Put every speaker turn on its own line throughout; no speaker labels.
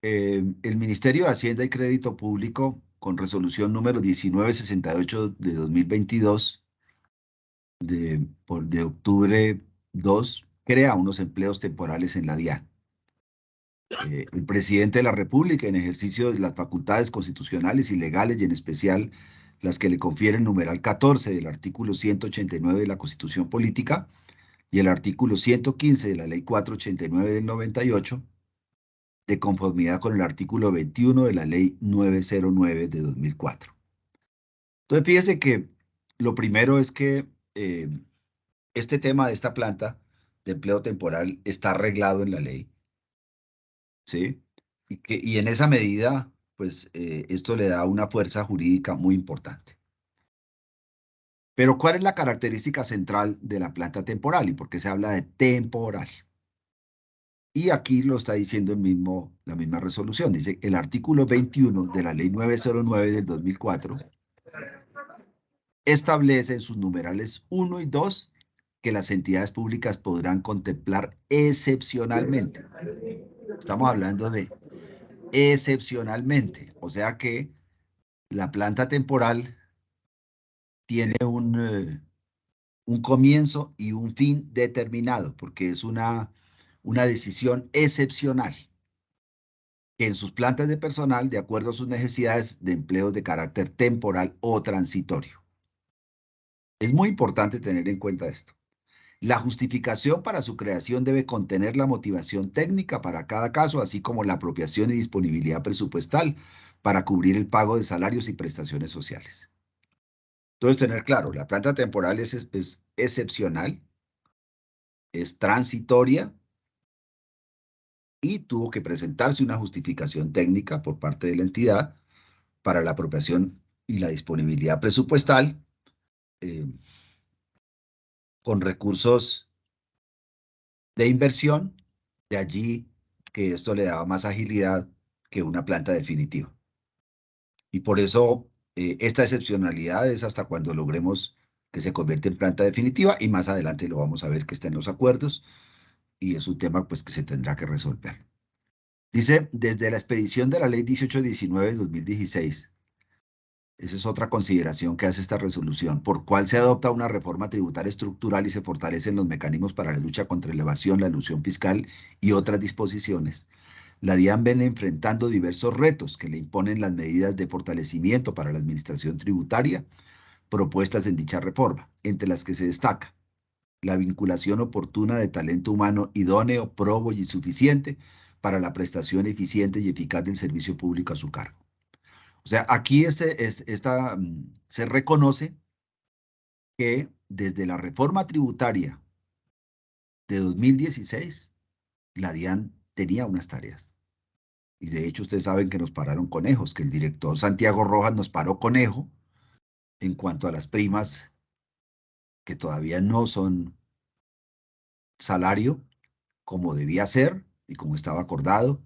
el Ministerio de Hacienda y Crédito Público, con resolución número 1968 de 2022, de octubre 2, crea unos empleos temporales en la DIAN. El presidente de la República, en ejercicio de las facultades constitucionales y legales, y en especial las que le confiere el numeral 14 del artículo 189 de la Constitución Política y el artículo 115 de la Ley 489 del 98, de conformidad con el artículo 21 de la Ley 909 de 2004. Entonces, fíjese que lo primero es que este tema de esta planta de empleo temporal está arreglado en la ley, ¿sí? Y en esa medida, pues esto le da una fuerza jurídica muy importante. Pero ¿cuál es la característica central de la planta temporal y por qué se habla de temporal? Y aquí lo está diciendo la misma resolución. Dice, el artículo 21 de la Ley 909 del 2004 establece en sus numerales 1 y 2 que las entidades públicas podrán contemplar excepcionalmente. Estamos hablando de excepcionalmente, o sea que la planta temporal tiene un comienzo y un fin determinado, porque es una decisión excepcional, que en sus plantas de personal, de acuerdo a sus necesidades de empleos de carácter temporal o transitorio. Es muy importante tener en cuenta esto. La justificación para su creación debe contener la motivación técnica para cada caso, así como la apropiación y disponibilidad presupuestal para cubrir el pago de salarios y prestaciones sociales. Entonces, tener claro, la planta temporal es excepcional, es transitoria y tuvo que presentarse una justificación técnica por parte de la entidad para la apropiación y la disponibilidad presupuestal eh, con recursos de inversión, de allí que esto le daba más agilidad que una planta definitiva. Y por eso esta excepcionalidad es hasta cuando logremos que se convierta en planta definitiva y más adelante lo vamos a ver que está en los acuerdos y es un tema pues que se tendrá que resolver. Dice, desde la expedición de la Ley 1819 de 2016, esa es otra consideración que hace esta resolución, por cual se adopta una reforma tributaria estructural y se fortalecen los mecanismos para la lucha contra la evasión, la elusión fiscal y otras disposiciones. La DIAN viene enfrentando diversos retos que le imponen las medidas de fortalecimiento para la administración tributaria propuestas en dicha reforma, entre las que se destaca la vinculación oportuna de talento humano idóneo, probo y suficiente para la prestación eficiente y eficaz del servicio público a su cargo. O sea, aquí se reconoce que desde la reforma tributaria de 2016, la DIAN tenía unas tareas. Y de hecho, ustedes saben que nos pararon conejos, que el director Santiago Rojas nos paró conejo en cuanto a las primas que todavía no son salario como debía ser y como estaba acordado.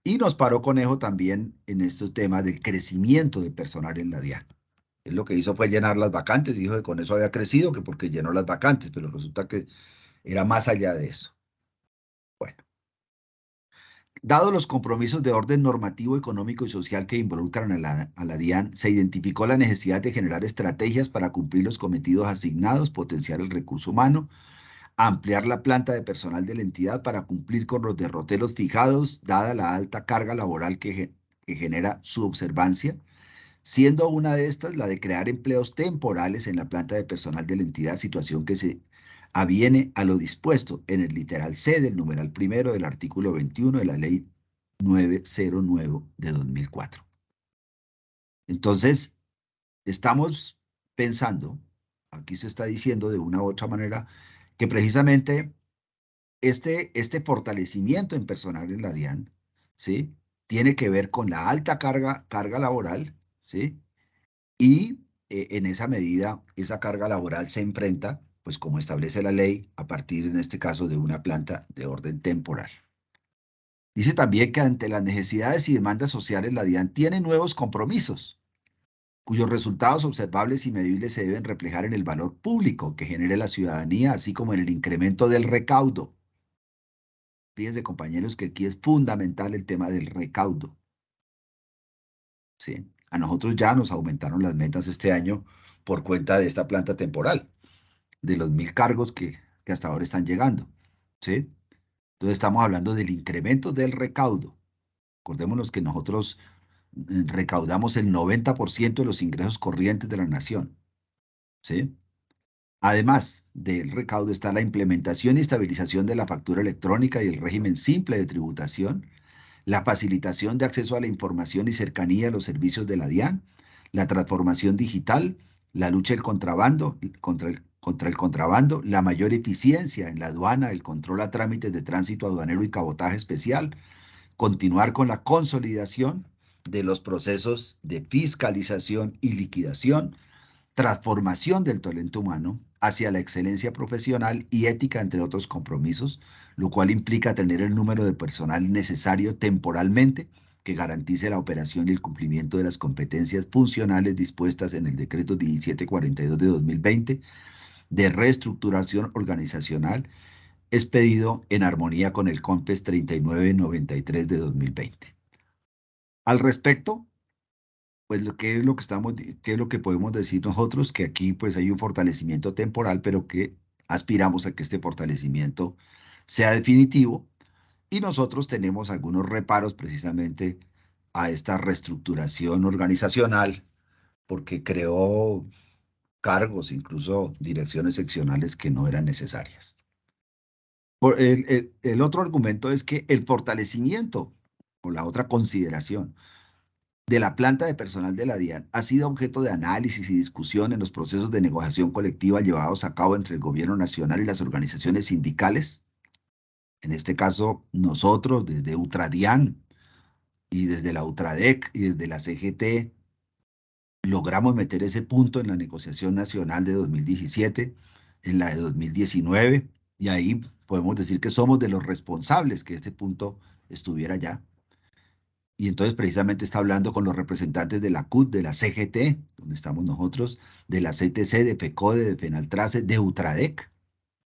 Y nos paró conejo también en estos temas del crecimiento de personal en la DIAN. Él lo que hizo fue llenar las vacantes, dijo que con eso había crecido, que porque llenó las vacantes, pero resulta que era más allá de eso. Bueno, dado los compromisos de orden normativo, económico y social que involucran a la DIAN, se identificó la necesidad de generar estrategias para cumplir los cometidos asignados, potenciar el recurso humano, ampliar la planta de personal de la entidad para cumplir con los derroteros fijados, dada la alta carga laboral que genera su observancia, siendo una de estas la de crear empleos temporales en la planta de personal de la entidad, situación que se aviene a lo dispuesto en el literal C del numeral primero del artículo 21 de la Ley 909 de 2004. Entonces, estamos pensando, aquí se está diciendo de una u otra manera, que precisamente este fortalecimiento en personal en la DIAN, ¿sí? Tiene que ver con la alta carga laboral, ¿sí? Y en esa medida, esa carga laboral se enfrenta, pues como establece la ley, a partir en este caso de una planta de orden temporal. Dice también que ante las necesidades y demandas sociales, la DIAN tiene nuevos compromisos, cuyos resultados observables y medibles se deben reflejar en el valor público que genere la ciudadanía, así como en el incremento del recaudo. Fíjense, compañeros, que aquí es fundamental el tema del recaudo, ¿sí? A nosotros ya nos aumentaron las metas este año por cuenta de esta planta temporal, de los 1.000 cargos que hasta ahora están llegando, ¿sí? Entonces estamos hablando del incremento del recaudo. Acordémonos que nosotros recaudamos el 90% de los ingresos corrientes de la nación, ¿sí? Además del recaudo está la implementación y estabilización de la factura electrónica y el régimen simple de tributación, la facilitación de acceso a la información y cercanía a los servicios de la DIAN, la transformación digital, la lucha del contrabando, contra el contrabando, la mayor eficiencia en la aduana, el control a trámites de tránsito aduanero y cabotaje especial, continuar con la consolidación de los procesos de fiscalización y liquidación, transformación del talento humano hacia la excelencia profesional y ética, entre otros compromisos, lo cual implica tener el número de personal necesario temporalmente que garantice la operación y el cumplimiento de las competencias funcionales dispuestas en el decreto 1742 de 2020 de reestructuración organizacional, expedido en armonía con el COMPES 3993 de 2020. Al respecto, pues qué es lo que qué es lo que podemos decir nosotros, que aquí pues hay un fortalecimiento temporal, pero que aspiramos a que este fortalecimiento sea definitivo y nosotros tenemos algunos reparos precisamente a esta reestructuración organizacional porque creó cargos, incluso direcciones seccionales que no eran necesarias. El otro argumento es que el fortalecimiento, o la otra consideración, de la planta de personal de la DIAN ha sido objeto de análisis y discusión en los procesos de negociación colectiva llevados a cabo entre el gobierno nacional y las organizaciones sindicales. En este caso, nosotros desde Ultradian y desde la Ultradec y desde la CGT logramos meter ese punto en la negociación nacional de 2017, en la de 2019, y ahí podemos decir que somos de los responsables que este punto estuviera ya. Y entonces precisamente está hablando con los representantes de la CUT, de la CGT, donde estamos nosotros, de la CTC, de FECODE, de FENALTRACE, de Ultradec,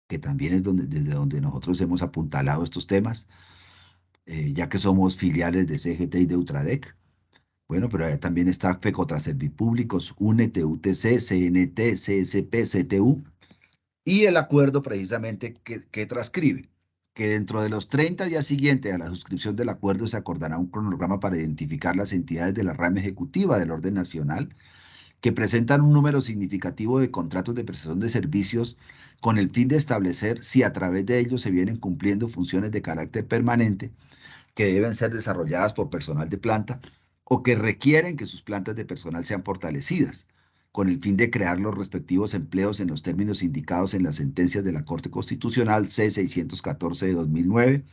que también es desde donde nosotros hemos apuntalado estos temas, ya que somos filiales de CGT y de Ultradec. Bueno, pero allá también está FECOTRAServipúblicos, UNE, UTC, CNT, CSP, CTU, y el acuerdo precisamente que transcribe que dentro de los 30 días siguientes a la suscripción del acuerdo se acordará un cronograma para identificar las entidades de la rama ejecutiva del orden nacional que presentan un número significativo de contratos de prestación de servicios con el fin de establecer si a través de ellos se vienen cumpliendo funciones de carácter permanente que deben ser desarrolladas por personal de planta o que requieren que sus plantas de personal sean fortalecidas, con el fin de crear los respectivos empleos en los términos indicados en las sentencias de la Corte Constitucional C-614 de 2009,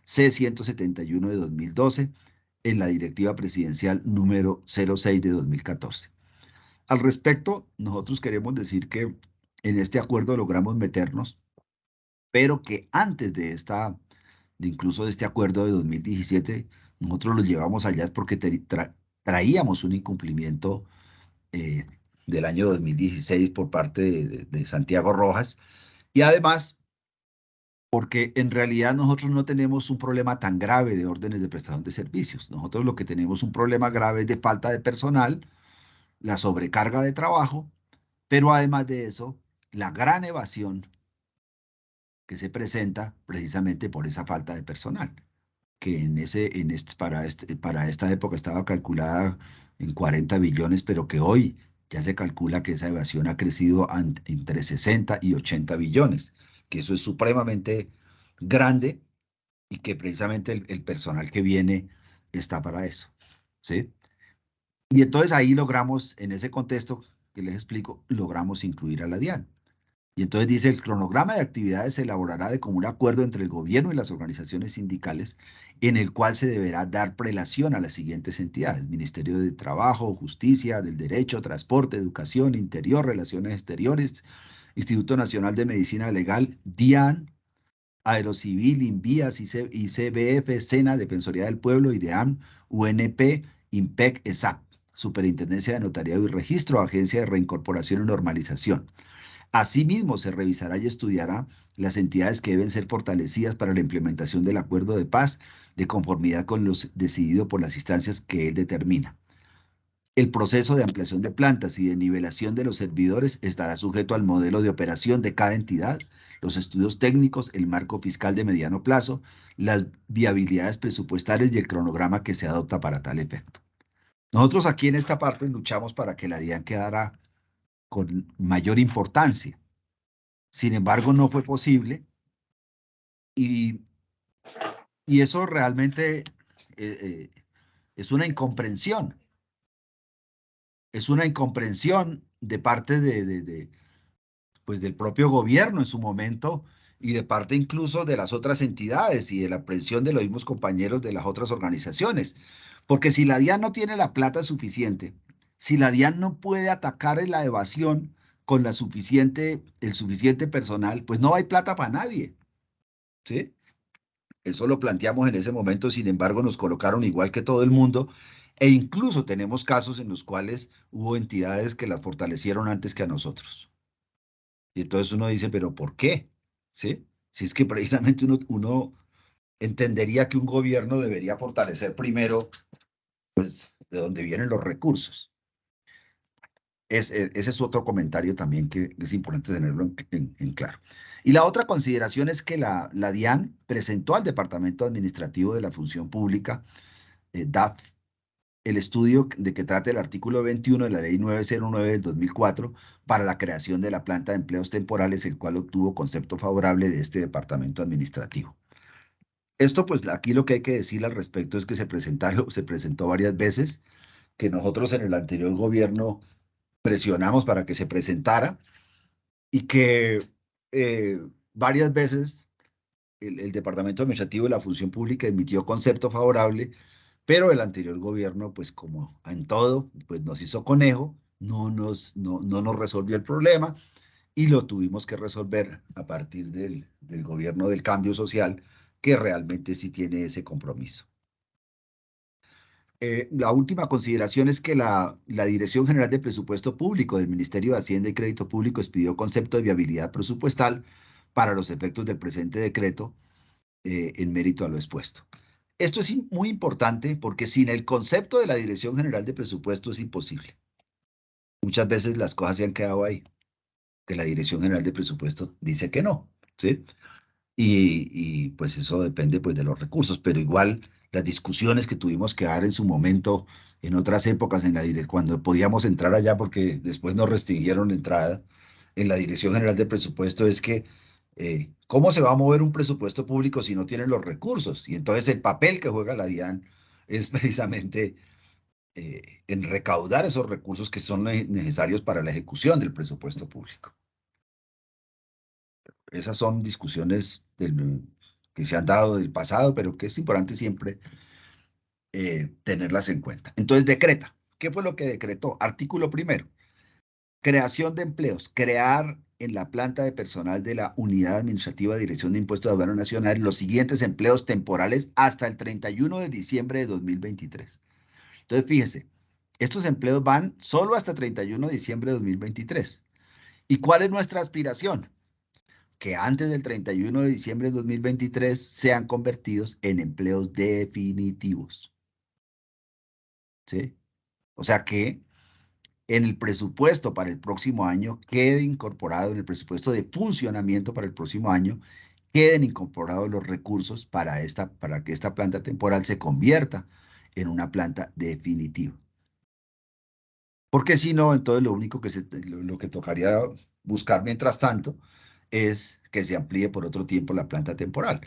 C-171 de 2012, en la Directiva Presidencial número 06 de 2014. Al respecto, nosotros queremos decir que en este acuerdo logramos meternos, pero que antes de incluso de este acuerdo de 2017, nosotros lo llevamos allá es porque traíamos un incumplimiento eh, del año 2016 por parte de Santiago Rojas y además porque en realidad nosotros no tenemos un problema tan grave de órdenes de prestación de servicios. Nosotros lo que tenemos un problema grave es de falta de personal, la sobrecarga de trabajo, pero además de eso, la gran evasión que se presenta precisamente por esa falta de personal, que para esta época estaba calculada en 40 billones, pero que hoy ya se calcula que esa evasión ha crecido entre 60 y 80 billones, que eso es supremamente grande y que precisamente el personal que viene está para eso, ¿sí? Y entonces ahí logramos, en ese contexto que les explico, logramos incluir a la DIAN. Y entonces dice, el cronograma de actividades se elaborará de común acuerdo entre el gobierno y las organizaciones sindicales, en el cual se deberá dar prelación a las siguientes entidades: Ministerio de Trabajo, Justicia, del Derecho, Transporte, Educación, Interior, Relaciones Exteriores, Instituto Nacional de Medicina Legal, DIAN, Aerocivil, INVIAS, ICBF, SENA, Defensoría del Pueblo, IDEAM, UNP, IMPEC, ESAP, Superintendencia de Notariado y Registro, Agencia de Reincorporación y Normalización. Asimismo, se revisará y estudiará las entidades que deben ser fortalecidas para la implementación del acuerdo de paz de conformidad con lo decidido por las instancias que él determina. El proceso de ampliación de plantas y de nivelación de los servidores estará sujeto al modelo de operación de cada entidad, los estudios técnicos, el marco fiscal de mediano plazo, las viabilidades presupuestarias y el cronograma que se adopta para tal efecto. Nosotros aquí en esta parte luchamos para que la DIAN quedara con mayor importancia. Sin embargo, no fue posible y, y eso realmente es una incomprensión. Es una incomprensión de parte pues del propio gobierno en su momento y de parte incluso de las otras entidades y de la presión de los mismos compañeros de las otras organizaciones. Porque si la DIAN no tiene la plata suficiente, si la DIAN no puede atacar en la evasión con el suficiente personal, pues no hay plata para nadie, ¿sí? Eso lo planteamos en ese momento, sin embargo, nos colocaron igual que todo el mundo e incluso tenemos casos en los cuales hubo entidades que las fortalecieron antes que a nosotros. Y entonces uno dice, ¿pero por qué? ¿Sí? Si es que precisamente uno entendería que un gobierno debería fortalecer primero, pues, de dónde vienen los recursos. Ese es otro comentario también que es importante tenerlo en claro. Y la otra consideración es que la DIAN presentó al Departamento Administrativo de la Función Pública, DAF, el estudio de que trata el artículo 21 de la Ley 909 del 2004 para la creación de la planta de empleos temporales, el cual obtuvo concepto favorable de este departamento administrativo. Esto, pues aquí lo que hay que decir al respecto es que se presentó varias veces, que nosotros en el anterior gobierno presionamos para que se presentara y que varias veces el Departamento Administrativo de la Función Pública emitió concepto favorable, pero el anterior gobierno, pues como en todo, pues nos hizo conejo, no nos resolvió el problema y lo tuvimos que resolver a partir del gobierno del cambio social, que realmente sí tiene ese compromiso. La última consideración es que la Dirección General de Presupuesto Público del Ministerio de Hacienda y Crédito Público expidió concepto de viabilidad presupuestal para los efectos del presente decreto en mérito a lo expuesto. Esto es muy importante porque sin el concepto de la Dirección General de Presupuesto es imposible. Muchas veces las cosas se han quedado ahí, que la Dirección General de Presupuesto dice que no, ¿sí? Pues eso depende pues de los recursos, pero igual las discusiones que tuvimos que dar en su momento, en otras épocas, cuando podíamos entrar allá, porque después nos restringieron la entrada, en la Dirección General de Presupuesto, es que ¿cómo se va a mover un presupuesto público si no tienen los recursos? Y entonces el papel que juega la DIAN es precisamente en recaudar esos recursos que son necesarios para la ejecución del presupuesto público. Esas son discusiones que se han dado del pasado, pero que es importante siempre tenerlas en cuenta. Entonces, decreta. ¿Qué fue lo que decretó? Artículo primero. Creación de empleos. Crear en la planta de personal de la Unidad Administrativa de Dirección de Impuestos de Aduana Nacional los siguientes empleos temporales hasta el 31 de diciembre de 2023. Entonces, fíjese, estos empleos van solo hasta 31 de diciembre de 2023. ¿Y cuál es nuestra aspiración? Que antes del 31 de diciembre de 2023 sean convertidos en empleos definitivos. ¿Sí? O sea que en el presupuesto para el próximo año quede incorporado, en el presupuesto de funcionamiento para el próximo año, queden incorporados los recursos para que esta planta temporal se convierta en una planta definitiva. Porque si no, entonces lo único lo que tocaría buscar mientras tanto es que se amplíe por otro tiempo la planta temporal.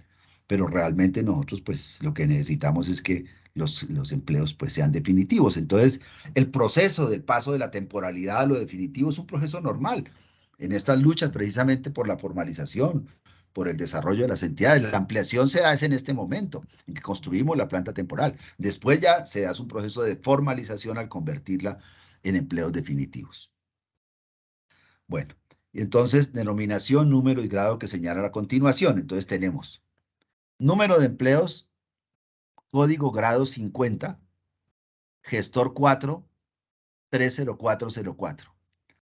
Pero realmente nosotros pues lo que necesitamos es que los empleos pues sean definitivos. Entonces, el proceso del paso de la temporalidad a lo definitivo es un proceso normal. En estas luchas precisamente por la formalización, por el desarrollo de las entidades, la ampliación se hace en este momento, en que construimos la planta temporal. Después ya se hace un proceso de formalización al convertirla en empleos definitivos. Bueno, y entonces denominación, número y grado que señala a continuación. Entonces tenemos número de empleos, código grado 50, gestor 4, 30404. O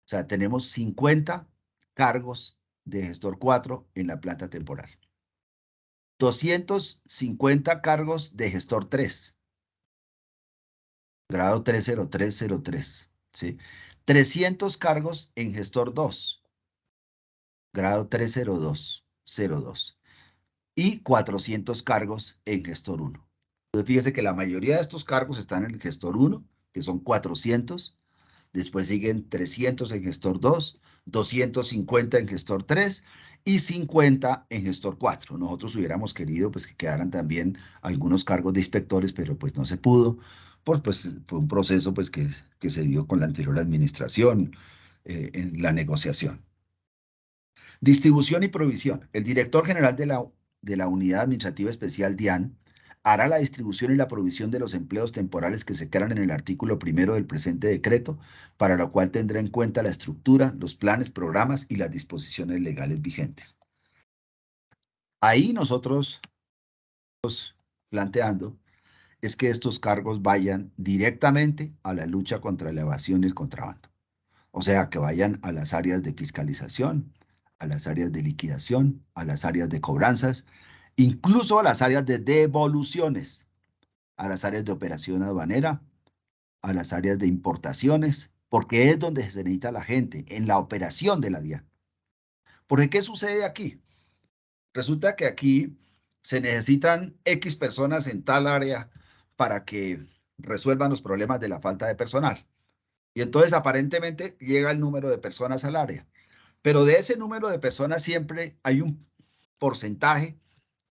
sea, tenemos 50 cargos de gestor 4 en la planta temporal. 250 cargos de gestor 3, grado 30303, ¿sí? 300 cargos en gestor 2, grado 30202, y 400 cargos en gestor 1. Entonces, fíjese que la mayoría de estos cargos están en el gestor 1, que son 400. Después siguen 300 en gestor 2, 250 en gestor 3 y 50 en gestor 4. Nosotros hubiéramos querido pues que quedaran también algunos cargos de inspectores, pero pues no se pudo, pues fue un proceso pues que se dio con la anterior administración en la negociación. Distribución y provisión. El director general de la Unidad Administrativa Especial DIAN hará la distribución y la provisión de los empleos temporales que se crean en el artículo primero del presente decreto, para lo cual tendrá en cuenta la estructura, los planes, programas y las disposiciones legales vigentes. Ahí nosotros planteando es que estos cargos vayan directamente a la lucha contra la evasión y el contrabando. O sea, que vayan a las áreas de fiscalización, a las áreas de liquidación, a las áreas de cobranzas, incluso a las áreas de devoluciones, a las áreas de operación aduanera, a las áreas de importaciones, porque es donde se necesita la gente, en la operación de la DIAN. Porque ¿qué sucede aquí? Resulta que aquí se necesitan X personas en tal área para que resuelvan los problemas de la falta de personal. Y entonces aparentemente llega el número de personas al área. Pero de ese número de personas siempre hay un porcentaje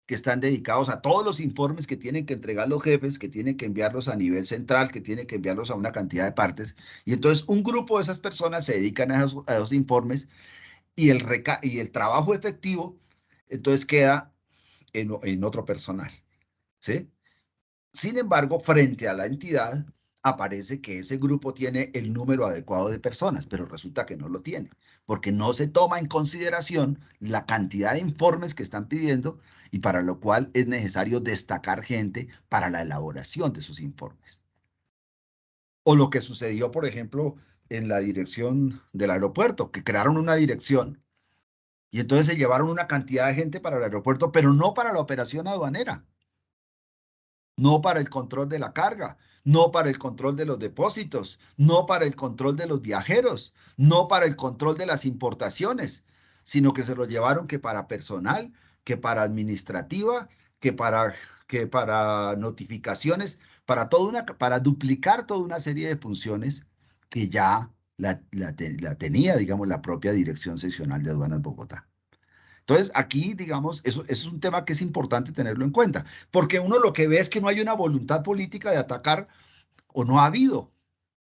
que están dedicados a todos los informes que tienen que entregar los jefes, que tienen que enviarlos a nivel central, que tienen que enviarlos a una cantidad de partes. Y entonces un grupo de esas personas se dedican a esos informes y el trabajo efectivo entonces queda en otro personal, ¿sí? Sin embargo, frente a la entidad, aparece que ese grupo tiene el número adecuado de personas, pero resulta que no lo tiene, porque no se toma en consideración la cantidad de informes que están pidiendo y para lo cual es necesario destacar gente para la elaboración de esos informes. O lo que sucedió, por ejemplo, en la dirección del aeropuerto, que crearon una dirección y entonces se llevaron una cantidad de gente para el aeropuerto, pero no para la operación aduanera, no para el control de la carga, no para el control de los depósitos, no para el control de los viajeros, no para el control de las importaciones, sino que se lo llevaron que para personal, que para administrativa, que para notificaciones, para duplicar toda una serie de funciones que ya la tenía, digamos, la propia Dirección Seccional de Aduanas Bogotá. Entonces, aquí, digamos, eso es un tema que es importante tenerlo en cuenta, porque uno lo que ve es que no hay una voluntad política de atacar, o no ha habido,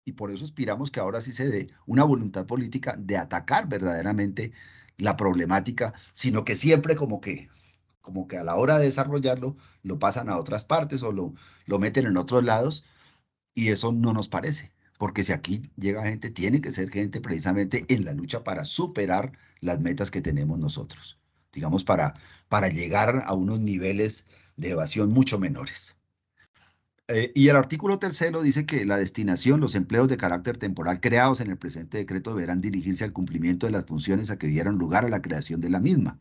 y por eso aspiramos que ahora sí se dé una voluntad política de atacar verdaderamente la problemática, sino que siempre como que a la hora de desarrollarlo, lo pasan a otras partes o lo meten en otros lados, y eso no nos parece. Porque si aquí llega gente, tiene que ser gente precisamente en la lucha para superar las metas que tenemos nosotros, digamos, para llegar a unos niveles de evasión mucho menores. Y el artículo tercero dice que la destinación, los empleos de carácter temporal creados en el presente decreto deberán dirigirse al cumplimiento de las funciones a que dieron lugar a la creación de la misma.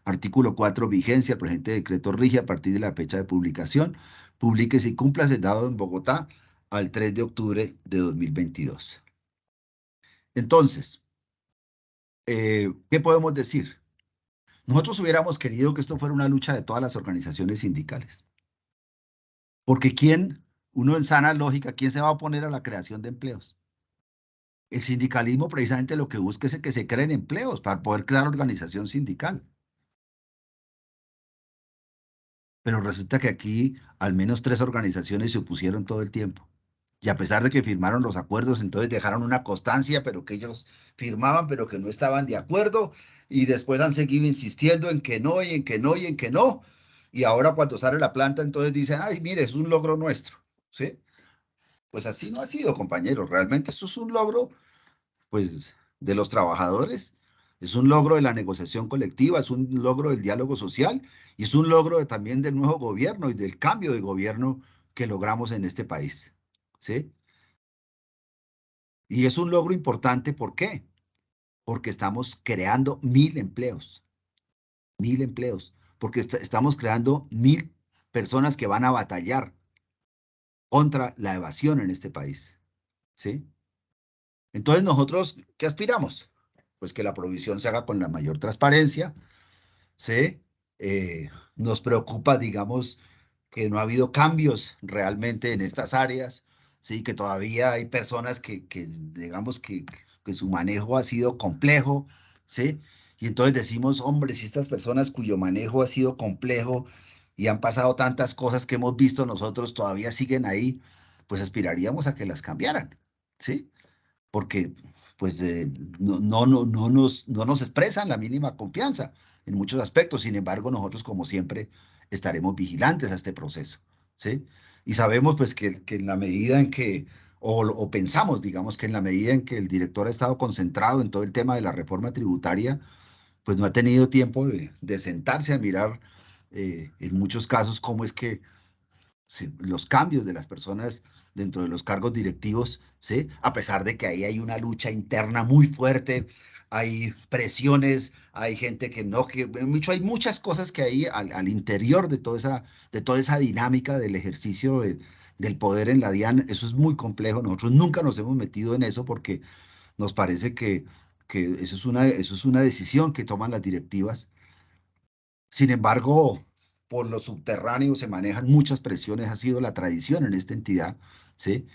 Artículo 4, vigencia. El presente decreto rige a partir de la fecha de publicación. Publíquese y cúmplase, dado en Bogotá al 3 de octubre de 2022. Entonces, ¿qué podemos decir? Nosotros hubiéramos querido que esto fuera una lucha de todas las organizaciones sindicales. Porque uno en sana lógica, ¿quién se va a oponer a la creación de empleos? El sindicalismo precisamente lo que busca es que se creen empleos para poder crear organización sindical. Pero resulta que aquí al menos 3 organizaciones se opusieron todo el tiempo. Y a pesar de que firmaron los acuerdos, entonces dejaron una constancia, pero que ellos firmaban, pero que no estaban de acuerdo. Y después han seguido insistiendo en que no, y en que no, y en que no. Y ahora cuando sale la planta, entonces dicen, ay, mire, es un logro nuestro. ¿Sí? Pues así no ha sido, compañeros. Realmente eso es un logro pues, de los trabajadores, es un logro de la negociación colectiva, es un logro del diálogo social y es un logro también del nuevo gobierno y del cambio de gobierno que logramos en este país, ¿sí? Y es un logro importante, ¿por qué? porque estamos creando 1000 empleos, 1000 empleos, porque estamos creando 1000 personas que van a batallar contra la evasión en este país, ¿sí? Entonces nosotros, ¿qué aspiramos? Pues que la provisión se haga con la mayor transparencia, ¿sí? Nos preocupa, digamos, que no ha habido cambios realmente en estas áreas, ¿sí? Que todavía hay personas digamos, que su manejo ha sido complejo, ¿sí? Y entonces decimos, hombre, si estas personas cuyo manejo ha sido complejo y han pasado tantas cosas que hemos visto nosotros todavía siguen ahí, pues aspiraríamos a que las cambiaran, ¿sí? Porque pues no nos expresan la mínima confianza en muchos aspectos. Sin embargo, nosotros como siempre estaremos vigilantes a este proceso, ¿sí? Y sabemos pues que en la medida en que, o pensamos, digamos, que en la medida en que el director ha estado concentrado en todo el tema de la reforma tributaria, pues no ha tenido tiempo de sentarse a mirar en muchos casos cómo es que sí, los cambios de las personas dentro de los cargos directivos, ¿sí? A pesar de que ahí hay una lucha interna muy fuerte, hay presiones, hay gente que no, hay muchas cosas que hay al interior de toda esa dinámica del ejercicio del poder en la DIAN. Eso es muy complejo. Nosotros nunca nos hemos metido en eso porque nos parece que eso es una decisión que toman las directivas. Sin embargo, por lo subterráneo se manejan muchas presiones, ha sido la tradición en esta entidad, ¿sí?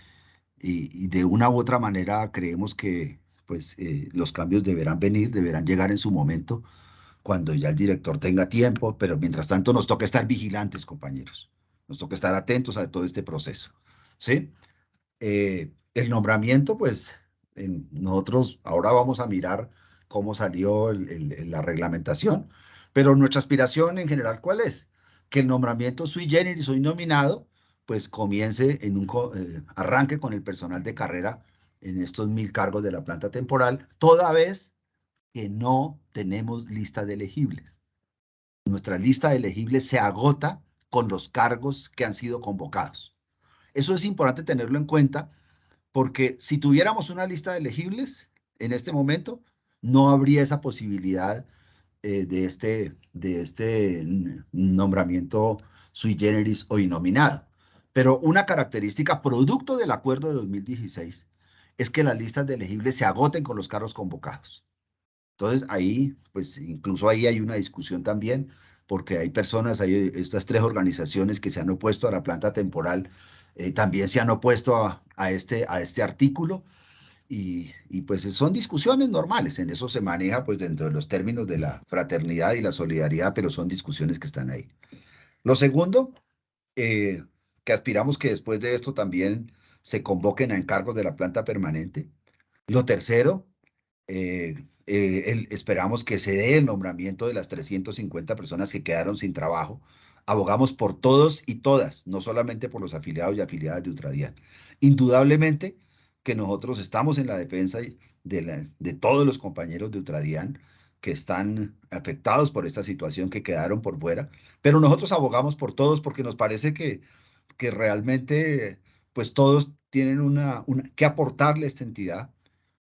Y de una u otra manera creemos que pues, los cambios deberán venir, deberán llegar en su momento, cuando ya el director tenga tiempo, pero mientras tanto nos toca estar vigilantes, compañeros. Nos toca estar atentos a todo este proceso, ¿sí? El nombramiento, pues nosotros ahora vamos a mirar cómo salió la reglamentación, pero nuestra aspiración en general, ¿cuál es? Que el nombramiento sui generis o nominado, pues comience arranque con el personal de carrera en estos 1000 cargos de la planta temporal, toda vez que no tenemos lista de elegibles. Nuestra lista de elegibles se agota con los cargos que han sido convocados. Eso es importante tenerlo en cuenta porque si tuviéramos una lista de elegibles en este momento, no habría esa posibilidad de este nombramiento sui generis o innominado. Pero una característica producto del acuerdo de 2016 es que las listas de elegibles se agoten con los cargos convocados. Entonces ahí, pues incluso ahí hay una discusión también, porque hay personas, hay estas 3 organizaciones que se han opuesto a la planta temporal, también se han opuesto a este artículo y pues son discusiones normales, en eso se maneja pues dentro de los términos de la fraternidad y la solidaridad, pero son discusiones que están ahí. Lo segundo, eh, que aspiramos que después de esto también se convoquen a encargos de la planta permanente. Lo tercero, esperamos que se dé el nombramiento de las 350 personas que quedaron sin trabajo. Abogamos por todos y todas, no solamente por los afiliados y afiliadas de Ultradian. Indudablemente que nosotros estamos en la defensa de todos los compañeros de Ultradian que están afectados por esta situación, que quedaron por fuera, pero nosotros abogamos por todos porque nos parece que realmente pues todos tienen que aportarle a esta entidad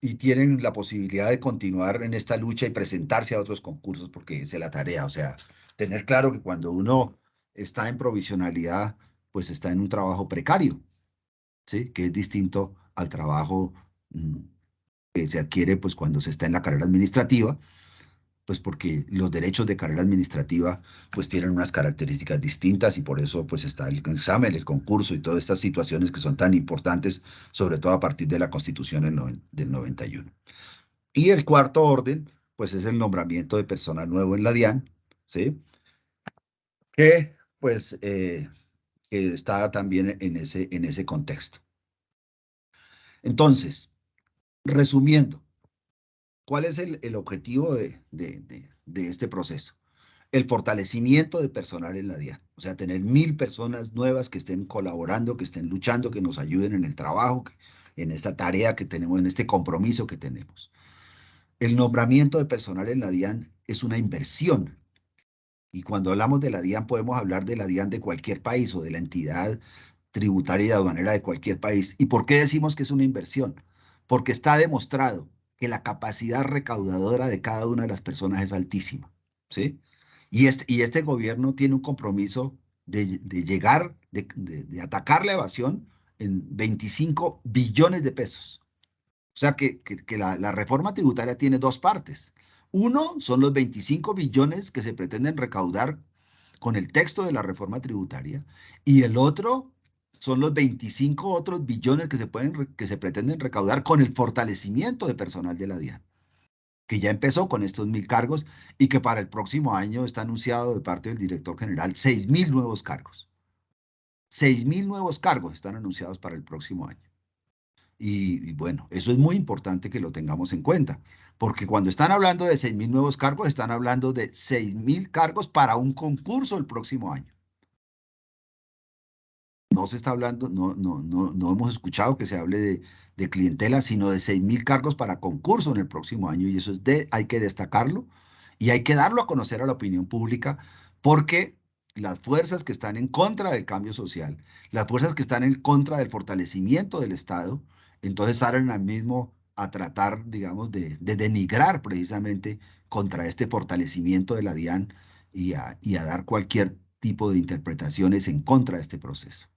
y tienen la posibilidad de continuar en esta lucha y presentarse a otros concursos, porque esa es la tarea. O sea, tener claro que cuando uno está en provisionalidad, pues está en un trabajo precario, ¿sí? Que es distinto al trabajo que se adquiere pues cuando se está en la carrera administrativa, pues porque los derechos de carrera administrativa pues tienen unas características distintas y por eso pues está el examen, el concurso y todas estas situaciones que son tan importantes, sobre todo a partir de la Constitución del 91. Y el cuarto orden, pues es el nombramiento de personal nuevo en la DIAN, ¿sí? Que pues que está también en ese contexto. Entonces, resumiendo, ¿cuál es el objetivo de este proceso? El fortalecimiento de personal en la DIAN, o sea, tener 1000 personas nuevas que estén colaborando, que estén luchando, que nos ayuden en el trabajo, en esta tarea que tenemos, en este compromiso que tenemos. El nombramiento de personal en la DIAN es una inversión. Y cuando hablamos de la DIAN, podemos hablar de la DIAN de cualquier país o de la entidad tributaria y aduanera de cualquier país. ¿Y por qué decimos que es una inversión? Porque está demostrado que la capacidad recaudadora de cada una de las personas es altísima, ¿sí? Y este gobierno tiene un compromiso de llegar, de atacar la evasión en 25 billones de pesos. O sea que la reforma tributaria tiene dos partes. Uno son los 25 billones que se pretenden recaudar con el texto de la reforma tributaria y el otro son los 25 otros billones que se pretenden recaudar con el fortalecimiento de personal de la DIAN, que ya empezó con estos 1.000 cargos y que para el próximo año está anunciado de parte del director general 6.000 nuevos cargos. 6.000 nuevos cargos están anunciados para el próximo año. Y bueno, eso es muy importante que lo tengamos en cuenta, porque cuando están hablando de 6.000 nuevos cargos, están hablando de 6.000 cargos para un concurso el próximo año. No se está hablando, no hemos escuchado que se hable de clientela, sino de 6.000 cargos para concurso en el próximo año, y eso hay que destacarlo y hay que darlo a conocer a la opinión pública, porque las fuerzas que están en contra del cambio social, las fuerzas que están en contra del fortalecimiento del Estado, entonces salen al mismo a tratar, digamos, de denigrar precisamente contra este fortalecimiento de la DIAN y a dar cualquier tipo de interpretaciones en contra de este proceso.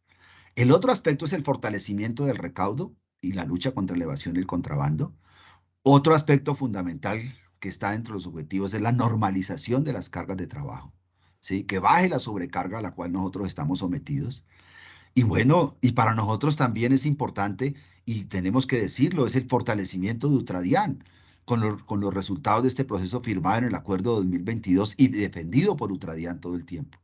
El otro aspecto es el fortalecimiento del recaudo y la lucha contra la evasión y el contrabando. Otro aspecto fundamental que está entre los objetivos es la normalización de las cargas de trabajo, ¿sí? Que baje la sobrecarga a la cual nosotros estamos sometidos. Y bueno, y para nosotros también es importante, y tenemos que decirlo, es el fortalecimiento de Ultradian, con los resultados de este proceso firmado en el acuerdo de 2022 y defendido por Ultradian todo el tiempo.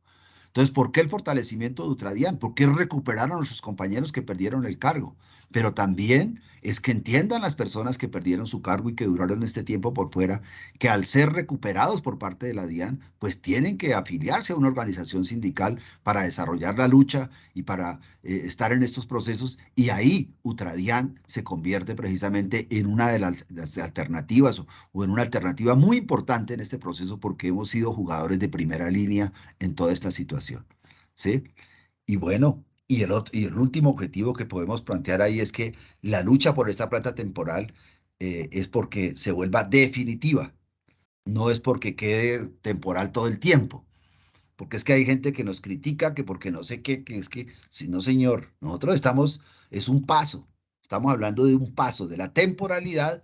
Entonces, ¿por qué el fortalecimiento de Ultradian? ¿Por qué recuperar a nuestros compañeros que perdieron el cargo? Pero también es que entiendan las personas que perdieron su cargo y que duraron este tiempo por fuera, que al ser recuperados por parte de la DIAN, pues tienen que afiliarse a una organización sindical para desarrollar la lucha y para estar en estos procesos. Y ahí Ultradian se convierte precisamente en una de las alternativas o en una alternativa muy importante en este proceso porque hemos sido jugadores de primera línea en toda esta situación, ¿sí? Y bueno, y el último objetivo que podemos plantear ahí es que la lucha por esta plata temporal es porque se vuelva definitiva, no es porque quede temporal todo el tiempo, porque es que hay gente que nos critica, que porque no sé qué, que es que, si no, señor, nosotros es un paso, estamos hablando de un paso de la temporalidad